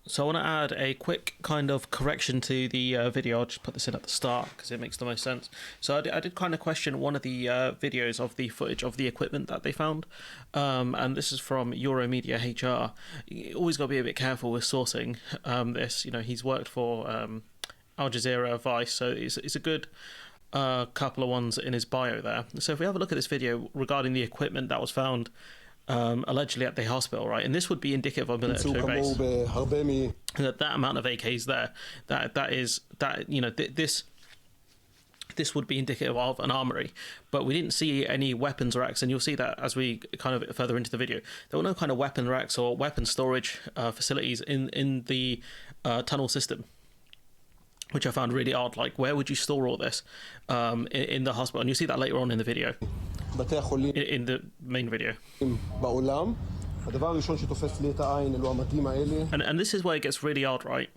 So I want to add a quick kind of correction to the video. I'll just put this in at the start because it makes the most sense. So I did kind of question one of the videos of the footage of the equipment that they found, and this is from Euromedia HR. You always got to be a bit careful with sourcing this. You know, he's worked for Al Jazeera, Vice, so it's a good couple of ones in his bio there. So if we have a look at this video regarding the equipment that was found allegedly at the hospital, right? And this would be indicative of a military base. That amount of AKs there, this would be indicative of an armory, but we didn't see any weapons racks, and you'll see that as we kind of further into the video. There were no kind of weapon racks or weapon storage facilities in the tunnel system, which I found really odd. Like, where would you store all this in the hospital? And you'll see that later on in the video, in the main video. And this is where it gets really odd, right?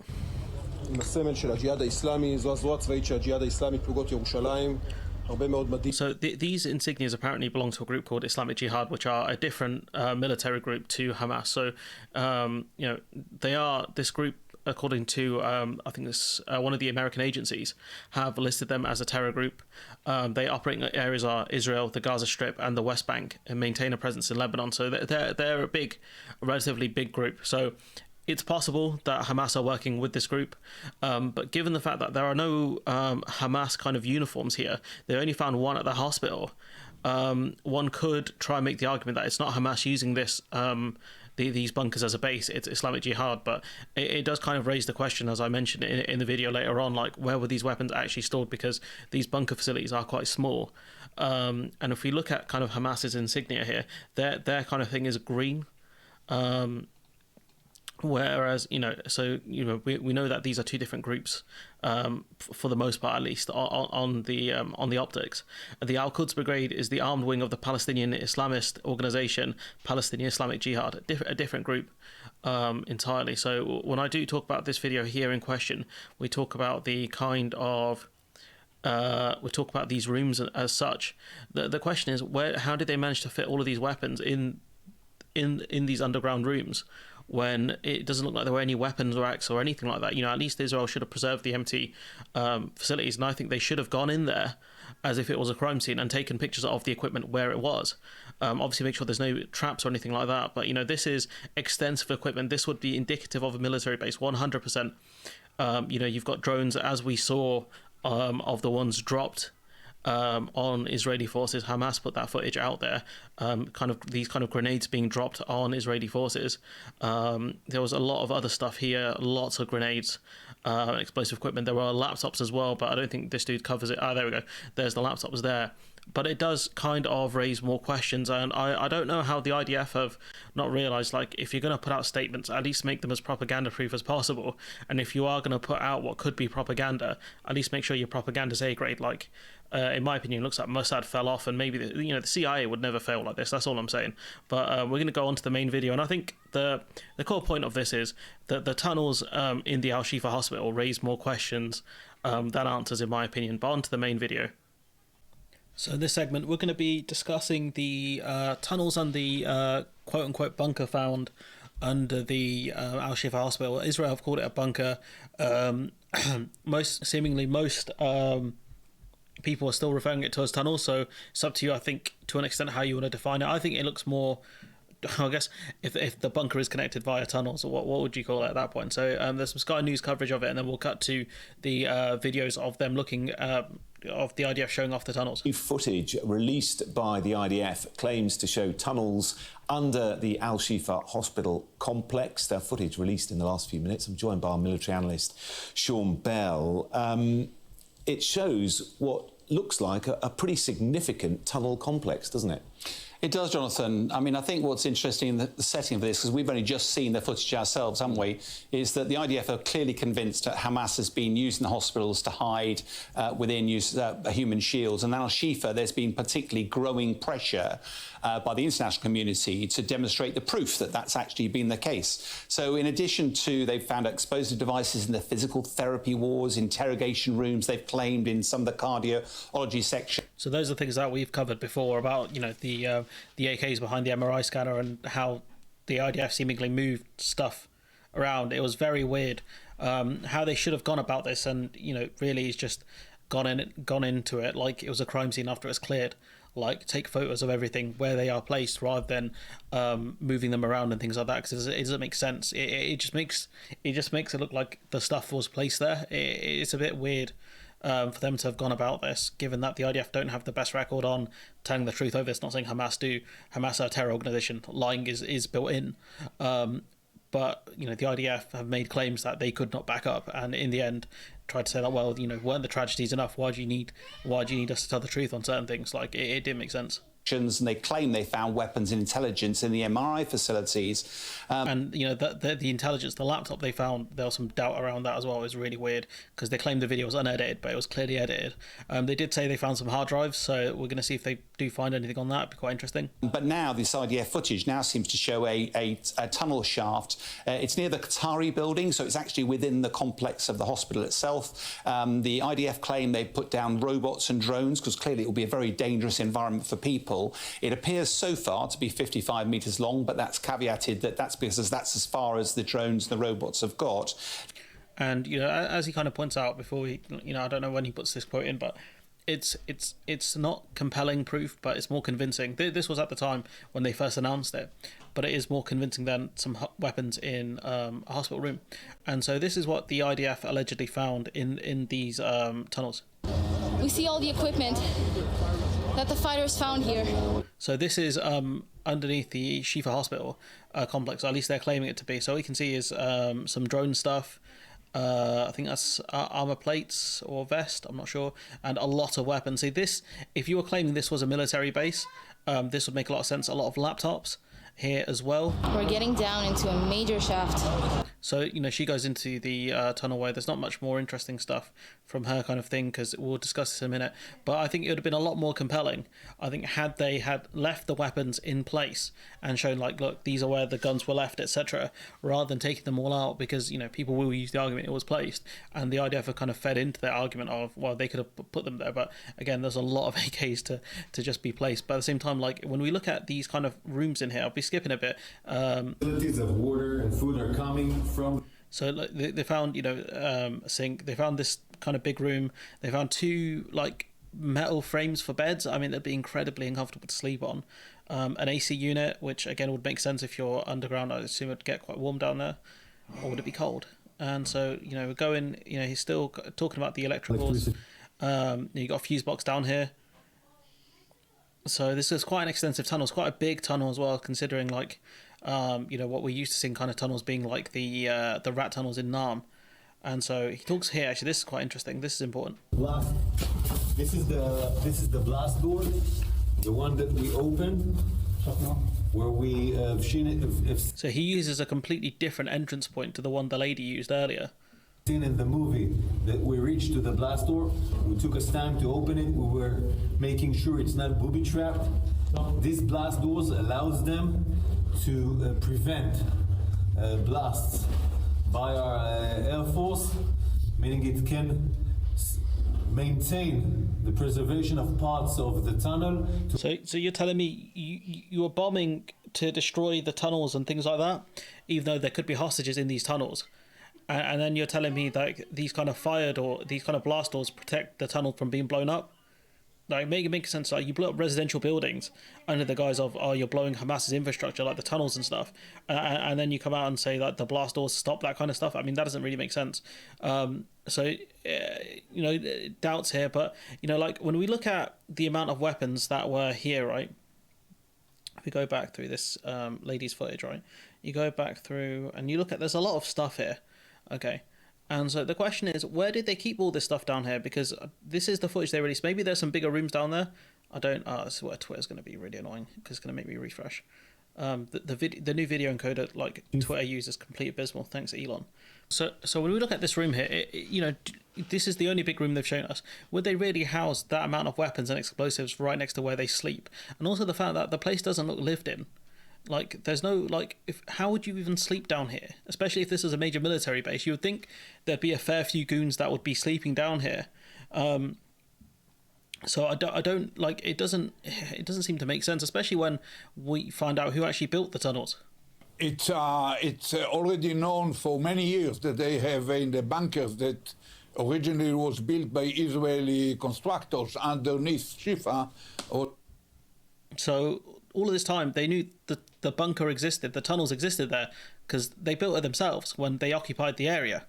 So these insignias apparently belong to a group called Islamic Jihad, which are a different military group to Hamas. So they are this group, according to I think this one of the American agencies have listed them as a terror group. They operate in areas are Israel, the Gaza Strip, and the West Bank, and maintain a presence in Lebanon. So they're a relatively big group. So it's possible that Hamas are working with this group, but given the fact that there are no Hamas kind of uniforms here, they only found one at the hospital. One could try and make the argument that it's not Hamas using this these bunkers as a base, it's Islamic Jihad, but it does kind of raise the question, as I mentioned in the video later on, like, where were these weapons actually stored, because these bunker facilities are quite small. And if we look at kind of Hamas's insignia here, their kind of thing is green. Whereas, we know that these are two different groups, for the most part, at least on the optics. The Al-Quds Brigade is the armed wing of the Palestinian Islamist organization, Palestinian Islamic Jihad, a different group entirely. So when I do talk about this video here in question, we talk about the kind of we talk about these rooms as such. The question is, how did they manage to fit all of these weapons in these underground rooms, when it doesn't look like there were any weapons racks or anything like that? At least Israel should have preserved the empty facilities, and I think they should have gone in there as if it was a crime scene and taken pictures of the equipment where it was. Obviously make sure there's no traps or anything like that, but this is extensive equipment. This would be indicative of a military base, 100%. You've got drones, as we saw, of the ones dropped on Israeli forces. Hamas put that footage out there, these kind of grenades being dropped on Israeli forces. There was a lot of other stuff here, lots of grenades, explosive equipment. There were laptops as well, but I don't think this dude covers it. There we go. There's the laptops there. But it does kind of raise more questions, and I don't know how the IDF have not realised, like, if you're going to put out statements, at least make them as propaganda-proof as possible. And if you are going to put out what could be propaganda, at least make sure your propaganda's A-grade. Like, in my opinion, it looks like Mossad fell off, and maybe the CIA would never fail like this. That's all I'm saying. But we're going to go on to the main video, and I think the core point of this is that the tunnels in the Al-Shifa hospital raise more questions than answers, in my opinion. But on to the main video. So in this segment, we're going to be discussing the tunnels and the quote-unquote bunker found under the Al-Shifa hospital. Israel have called it a bunker. Most people are still referring it to as tunnels, so it's up to you, I think, to an extent, how you want to define it. I think it looks more, I guess, if the bunker is connected via tunnels, or what would you call it at that point? So there's some Sky News coverage of it, and then we'll cut to the videos of them looking of the IDF showing off the tunnels. Footage released by the IDF claims to show tunnels under the Al-Shifa hospital complex. Their footage released in the last few minutes. I'm joined by our military analyst, Sean Bell. It shows what looks like a pretty significant tunnel complex, doesn't it? It does, Jonathan. I mean, I think what's interesting in the setting of this, because we've only just seen the footage ourselves, haven't we, is that the IDF are clearly convinced that Hamas has been using the hospitals to hide within human shields. And Al-Shifa, there's been particularly growing pressure by the international community to demonstrate the proof that that's actually been the case. So in addition to, they've found explosive devices in the physical therapy wards, interrogation rooms, they've claimed in some of the cardiology section. So those are things that we've covered before about, the AKs behind the MRI scanner, and how the IDF seemingly moved stuff around. It was very weird how they should have gone about this, and really is just gone into it like it was a crime scene after it's cleared. Like, take photos of everything where they are placed rather than moving them around and things like that, because it doesn't make sense. It just makes it look like the stuff was placed there. It's a bit weird for them to have gone about this, given that the IDF don't have the best record on telling the truth over this. Not saying Hamas do. Hamas are a terror organization. Lying is built in. But the IDF have made claims that they could not back up, and in the end tried to say that, well, weren't the tragedies enough? Why do you need us to tell the truth on certain things? Like, it didn't make sense. And they claim they found weapons and intelligence in the MRI facilities. And the intelligence, the laptop they found, there was some doubt around that as well. It was really weird because they claimed the video was unedited, but it was clearly edited. They did say they found some hard drives, so we're going to see if they do find anything on that. It'd be quite interesting. But now this IDF footage now seems to show a tunnel shaft. It's near the Qatari building, so it's actually within the complex of the hospital itself. The IDF claim they put down robots and drones because clearly it will be a very dangerous environment for people. It appears so far to be 55 metres long, but that's caveated that's because that's as far as the drones and the robots have got. And as he kind of points out before he, I don't know when he puts this quote in, but it's not compelling proof, but it's more convincing. This was at the time when they first announced it, but it is more convincing than some weapons in a hospital room. And so this is what the IDF allegedly found in these tunnels. We see all the equipment that the fighters found here. So this is underneath the Shifa hospital complex, or at least they're claiming it to be. So all you can see is some drone stuff. I think that's armor plates or vest, I'm not sure, and a lot of weapons. See, this, if you were claiming this was a military base, this would make a lot of sense. A lot of laptops here as well. We're getting down into a major shaft. So, she goes into the tunnel where there's not much more interesting stuff from her kind of thing, because we'll discuss this in a minute. But I think it would have been a lot more compelling, I think, had they had left the weapons in place and shown, like, look, these are where the guns were left, etc., rather than taking them all out, because, people will use the argument it was placed. And the IDF have kind of fed into that argument of, well, they could have put them there. But again, there's a lot of AKs to just be placed. But at the same time, like, when we look at these kind of rooms in here, I'll be skipping a bit. Facilities of water and food are coming from. So they found, a sink. They found this kind of big room. They found two metal frames for beds. I mean, they'd be incredibly uncomfortable to sleep on. An AC unit, which again would make sense if you're underground. I assume it'd get quite warm down there, or would it be cold? And so we're going. He's still talking about the electricals. You got a fuse box down here. So this is quite an extensive tunnel. It's quite a big tunnel as well, considering what we're used to seeing kind of tunnels being like the rat tunnels in Nam. And so he talks here. Actually, this is quite interesting. This is important. Blast. This is the blast door, the one that we opened, where we have seen it. So he uses a completely different entrance point to the one the lady used earlier. Seen in the movie that we reached to the blast door. We took us time to open it. We were making sure it's not booby trapped. These blast doors allows them to prevent blasts by our Air Force, meaning it can maintain the preservation of parts of the tunnel. So you're telling me you were bombing to destroy the tunnels and things like that, even though there could be hostages in these tunnels, and then you're telling me that these kind of these kind of blast doors protect the tunnel from being blown up? Like, make sense. Like, you blew up residential buildings under the guise of, you're blowing Hamas's infrastructure, like the tunnels and stuff, and then you come out and say that the blast doors stop that kind of stuff. I mean, that doesn't really make sense. Doubts here, but when we look at the amount of weapons that were here, right? If we go back through this lady's footage, right? You go back through and you look at, there's a lot of stuff here, okay. And so the question is, where did they keep all this stuff down here? Because this is the footage they released. Maybe there's some bigger rooms down there. I don't. This is where Twitter's going to be really annoying, because it's going to make me refresh. The new video encoder like Twitter uses is completely abysmal. Thanks, Elon. So when we look at this room here, this is the only big room they've shown us. Would they really house that amount of weapons and explosives right next to where they sleep? And also the fact that the place doesn't look lived in. Like, there's no, how would you even sleep down here? Especially if this is a major military base. You would think there'd be a fair few goons that would be sleeping down here. So I don't it doesn't seem to make sense, especially when we find out who actually built the tunnels. It's already known for many years that they have in the bunkers that originally was built by Israeli constructors underneath Shifa. So all of this time, they knew the bunker existed, the tunnels existed there, because they built it themselves when they occupied the area.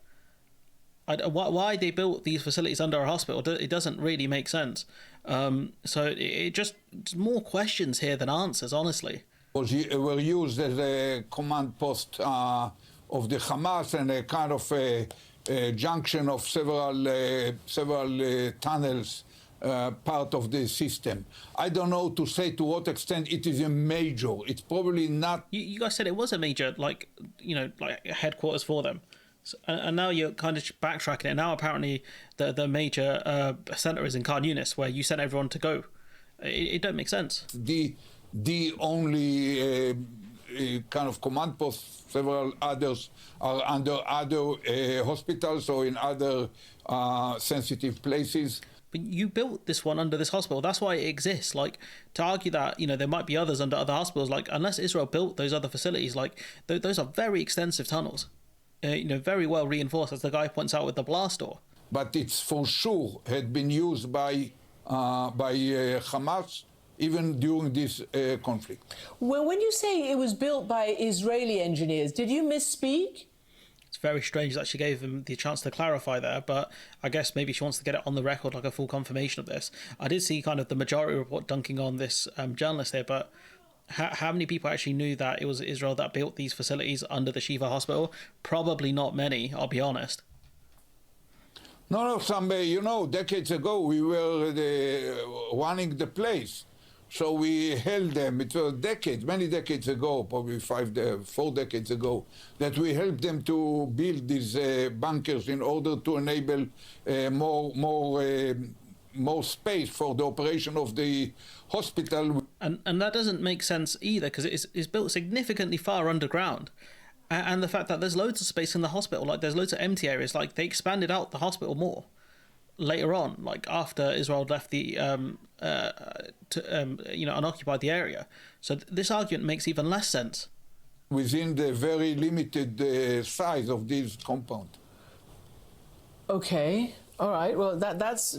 Why they built these facilities under a hospital, it doesn't really make sense. So it just more questions here than answers, honestly. Were used as a command post of the Hamas and a kind of a junction of several tunnels, part of the system. I don't know to say to what extent it is a major. It's probably not. You guys said it was a major, like headquarters for them. And now you're kind of backtracking it. Now apparently the major centre is in Khan Yunis, where you sent everyone to go. It don't make sense. The only kind of command post, several others are under other hospitals or in other sensitive places. But you built this one under this hospital. That's why it exists. Like, to argue that, there might be others under other hospitals, like, unless Israel built those other facilities, like, those are very extensive tunnels. Very well reinforced, as the guy points out with the blast door. But it's for sure had been used by Hamas even during this conflict. Well, when you say it was built by Israeli engineers, did you misspeak? It's very strange that she gave him the chance to clarify there, but I guess maybe she wants to get it on the record, like a full confirmation of this. I did see kind of the majority report dunking on this journalist here, but how many people actually knew that it was Israel that built these facilities under the Shifa hospital? Probably not many, I'll be honest. No, decades ago we were running the place. So we held them. It was many decades ago, probably 4 decades ago, that we helped them to build these bunkers in order to enable more space for the operation of the hospital. And that doesn't make sense either, because it's built significantly far underground. And the fact that there's loads of space in the hospital, like there's loads of empty areas, like they expanded out the hospital more later on, like after Israel left the unoccupied the area. So this argument makes even less sense within the very limited size of this compound. Okay, all right. Well, that's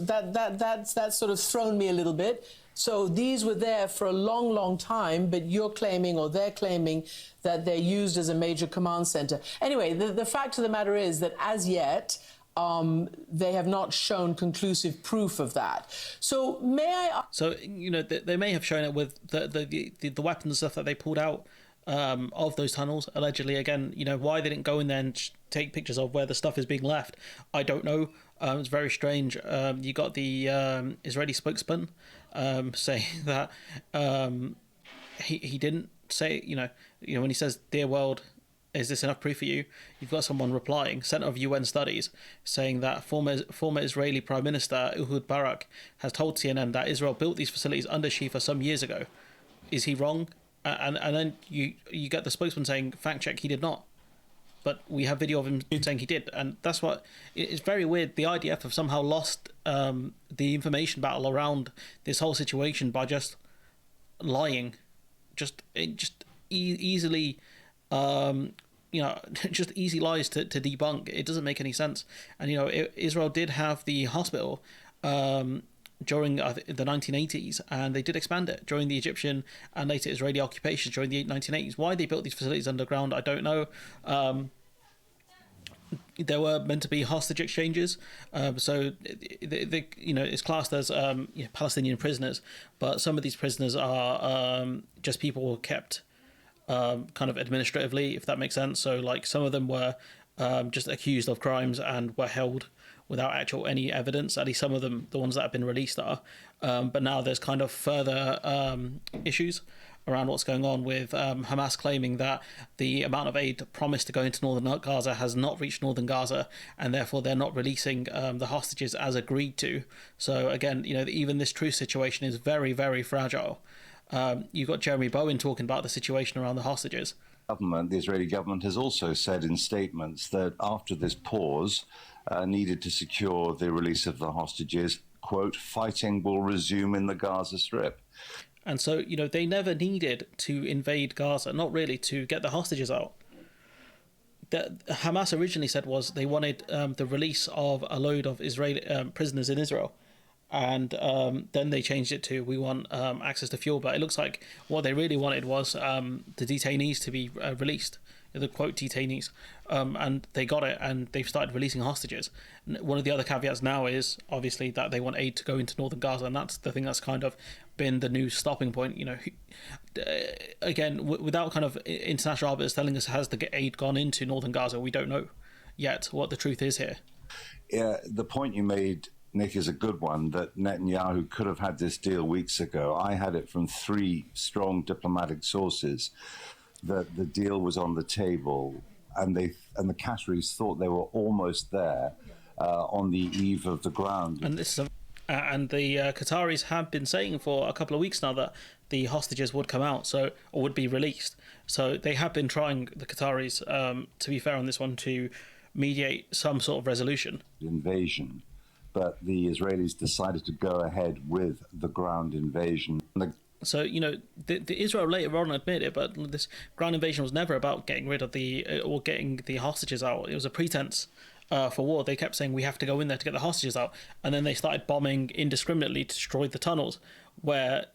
sort of thrown me a little bit. So these were there for a long, long time, but you're claiming, or they're claiming, that they're used as a major command center. Anyway, the fact of the matter is that as yet, they have not shown conclusive proof of that. So may I... So, they may have shown it with the weapons and stuff that they pulled out of those tunnels, allegedly. Again, why they didn't go in there and take pictures of where the stuff is being left, I don't know. It's very strange. You got the Israeli spokesman saying that he didn't say, when he says, "Dear world, is this enough proof for you?" You've got someone replying, Centre of UN Studies, saying that former Israeli Prime Minister Ehud Barak has told CNN that Israel built these facilities under Shifa some years ago. Is he wrong? And then you get the spokesman saying, fact check, he did not. But we have video of him saying he did. And that's what... It's very weird. The IDF have somehow lost the information battle around this whole situation by just lying. Easily... just easy lies to debunk. It doesn't make any sense. And, Israel did have the hospital during the 1980s, and they did expand it during the Egyptian and later Israeli occupations during the 1980s. Why they built these facilities underground, I don't know. There were meant to be hostage exchanges, so it's classed as Palestinian prisoners, but some of these prisoners are just people kept kind of administratively, if that makes sense. So like some of them were just accused of crimes and were held without any evidence. At least some of them, the ones that have been released, are. But now there's kind of further issues around what's going on with Hamas claiming that the amount of aid promised to go into northern Gaza has not reached northern Gaza, and therefore they're not releasing the hostages as agreed to. So again, even this truce situation is very, very fragile. You've got Jeremy Bowen talking about the situation around the hostages. The Israeli government has also said in statements that after this pause needed to secure the release of the hostages, quote, fighting will resume in the Gaza Strip. And so, they never needed to invade Gaza, not really, to get the hostages out. That Hamas originally said was they wanted the release of a load of Israeli prisoners in Israel. And then they changed it to we want access to fuel. But it looks like what they really wanted was the detainees to be released, the quote detainees. And they got it, and they've started releasing hostages. One of the other caveats now is obviously that they want aid to go into northern Gaza, and that's the thing that's kind of been the new stopping point. Again, without kind of international arbiters telling us has the aid gone into northern Gaza, we don't know yet what the truth is here. Yeah, the point you made, Nick, is a good one, that Netanyahu could have had this deal weeks ago. I had it from 3 strong diplomatic sources that the deal was on the table, and the Qataris thought they were almost there on the eve of the ground. And the Qataris have been saying for a couple of weeks now that the hostages would come out, or would be released. So they have been trying, the Qataris, to be fair on this one, to mediate some sort of resolution. Invasion. But the Israelis decided to go ahead with the ground invasion. So, the Israel later on admitted it, but this ground invasion was never about getting rid of or getting the hostages out. It was a pretense for war. They kept saying we have to go in there to get the hostages out, and then they started bombing indiscriminately to destroy the tunnels where,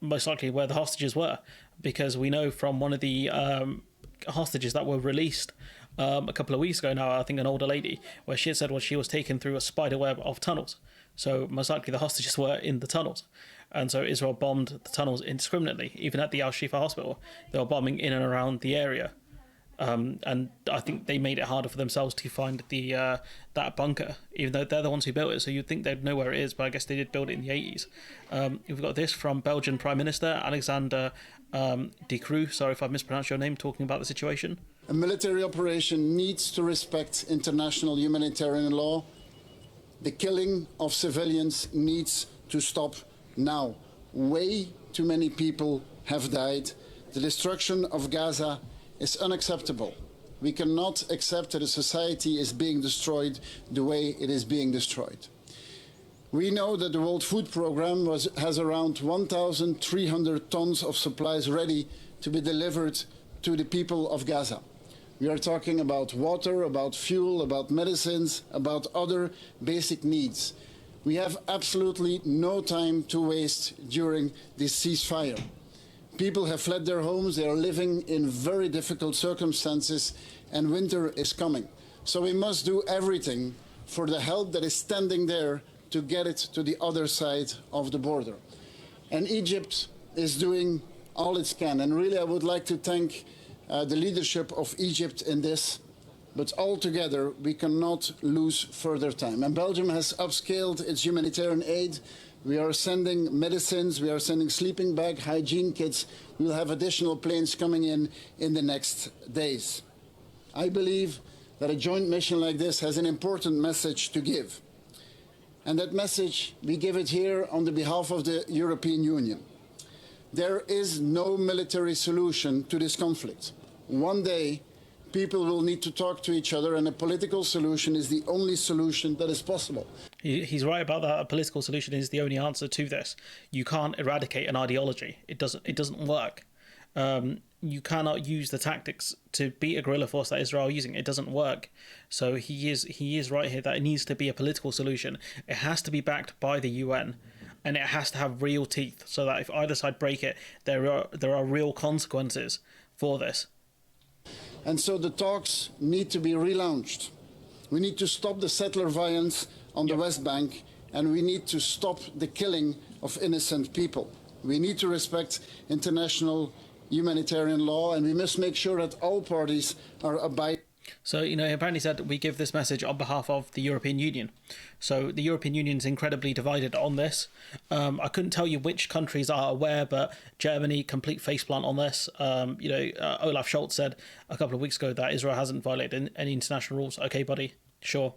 most likely where the hostages were, because we know from one of the hostages that were released a couple of weeks ago now, I think an older lady, where she had said she was taken through a spider web of tunnels. So most likely the hostages were in the tunnels. And so Israel bombed the tunnels indiscriminately. Even at the Al-Shifa hospital, they were bombing in and around the area. And I think they made it harder for themselves to find that bunker, even though they're the ones who built it. So you'd think they'd know where it is, but I guess they did build it in the 80s. We've got this from Belgian Prime Minister Alexander De Croo, sorry if I mispronounced your name, talking about the situation. A military operation needs to respect international humanitarian law. The killing of civilians needs to stop now. Way too many people have died. The destruction of Gaza is unacceptable. We cannot accept that a society is being destroyed the way it is being destroyed. We know that the World Food Programme has around 1,300 tons of supplies ready to be delivered to the people of Gaza. We are talking about water, about fuel, about medicines, about other basic needs. We have absolutely no time to waste during this ceasefire. People have fled their homes, they are living in very difficult circumstances, and winter is coming. So we must do everything for the help that is standing there to get it to the other side of the border. And Egypt is doing all it can. And really, I would like to thank the leadership of Egypt in this. But altogether, we cannot lose further time. And Belgium has upscaled its humanitarian aid. We are sending medicines, we are sending sleeping bag, hygiene kits. We will have additional planes coming in the next days. I believe that a joint mission like this has an important message to give. And that message, we give it here on the behalf of the European Union. There is no military solution to this conflict. One day, people will need to talk to each other, and a political solution is the only solution that is possible. He's right about that. A political solution is the only answer to this. You can't eradicate an ideology. It doesn't work. You cannot use the tactics to beat a guerrilla force that Israel are using. It doesn't work. So he is right here that it needs to be a political solution. It has to be backed by the UN, and it has to have real teeth, so that if either side break it, there are real consequences for this. And so the talks need to be relaunched. We need to stop the settler violence on the West Bank, and we need to stop the killing of innocent people. We need to respect international humanitarian law, and we must make sure that all parties are abiding. So, he apparently said we give this message on behalf of the European Union. So the European Union is incredibly divided on this. I couldn't tell you which countries are aware, but Germany, complete faceplant on this. Olaf Scholz said a couple of weeks ago that Israel hasn't violated any international rules. Okay, buddy, sure.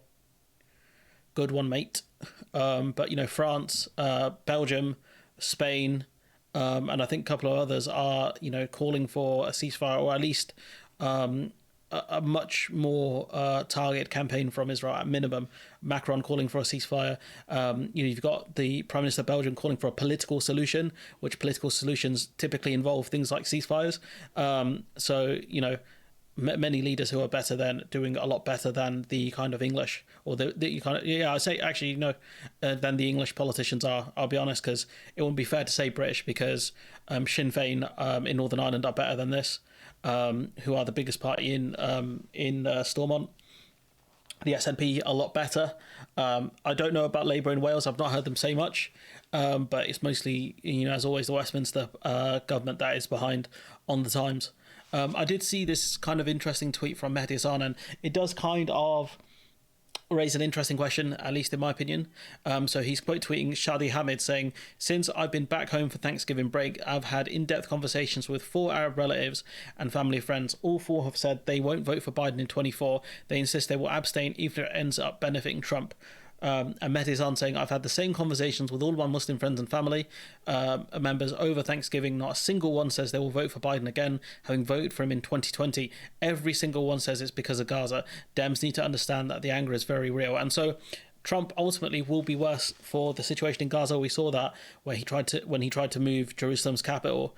Good one, mate. But, France, Belgium, Spain, and I think a couple of others are, calling for a ceasefire, or at least a much more targeted campaign from Israel at minimum. Macron calling for a ceasefire. You've got the Prime Minister of Belgium calling for a political solution, which political solutions typically involve things like ceasefires. Many leaders who are better than doing a lot better than the kind of English or I say actually than the English politicians are. I'll be honest, because it wouldn't be fair to say British, because Sinn Féin in Northern Ireland are better than this. Who are the biggest party in Stormont. The SNP a lot better. I don't know about Labour in Wales. I've not heard them say much, but it's mostly, as always, the Westminster government that is behind on the Times. I did see this kind of interesting tweet from Mehdi Hasan, and it does kind of raise an interesting question, at least in my opinion. So he's quote tweeting Shadi Hamid saying, "Since I've been back home for Thanksgiving break, I've had in-depth conversations with 4 Arab relatives and family friends. All 4 have said they won't vote for Biden in 24. They insist they will abstain even if it ends up benefiting Trump." And Mehdi Hasan saying, "I've had the same conversations with all my Muslim friends and family members over Thanksgiving. Not a single one says they will vote for Biden again, having voted for him in 2020. Every single one says it's because of Gaza. Dems need to understand that the anger is very real." And so Trump ultimately will be worse for the situation in Gaza. We saw that when he tried to move Israel's capital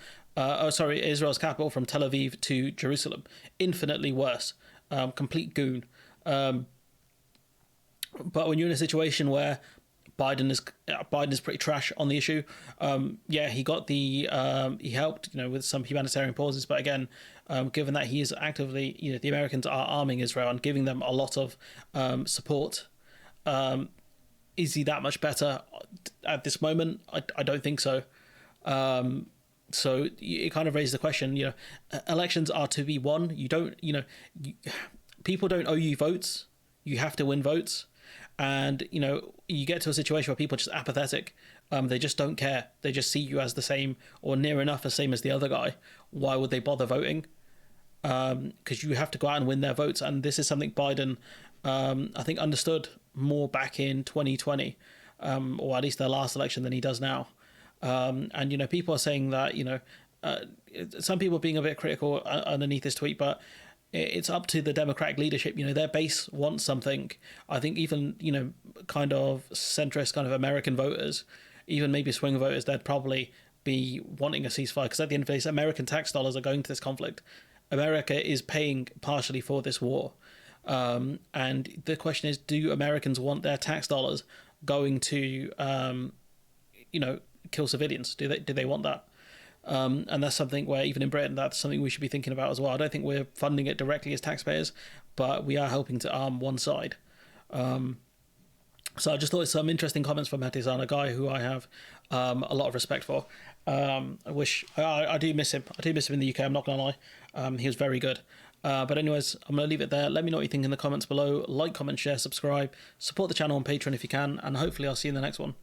from Tel Aviv to Jerusalem. Infinitely worse. Complete goon. But when you're in a situation where Biden is pretty trash on the issue, he got he helped with some humanitarian pauses, but again, given that he is actively the Americans are arming Israel and giving them a lot of support, is he that much better at this moment? I don't think so. So it kind of raises the question. Elections are to be won. You don't. People don't owe you votes. You have to win votes. And, you get to a situation where people are just apathetic. They just don't care. They just see you as the same or near enough the same as the other guy. Why would they bother voting? Because you have to go out and win their votes. And this is something Biden, I think, understood more back in 2020, or at least their last election, than he does now. And, people are saying that, some people are being a bit critical underneath this tweet, but it's up to the Democratic leadership. Their base wants something. I think even, kind of centrist kind of American voters, even maybe swing voters, they'd probably be wanting a ceasefire, because at the end of the day, American tax dollars are going to this conflict. America is paying partially for this war. And the question is, do Americans want their tax dollars going to, kill civilians? Do they want that? And that's something where even in Britain, that's something we should be thinking about as well. I don't think we're funding it directly as taxpayers, but we are helping to arm one side. So I just thought it's some interesting comments from Mehdi Hasan, a guy who I have a lot of respect for. I do miss him. I do miss him in the UK, I'm not going to lie. He was very good. But anyways, I'm going to leave it there. Let me know what you think in the comments below. Like, comment, share, subscribe. Support the channel on Patreon if you can, and hopefully I'll see you in the next one.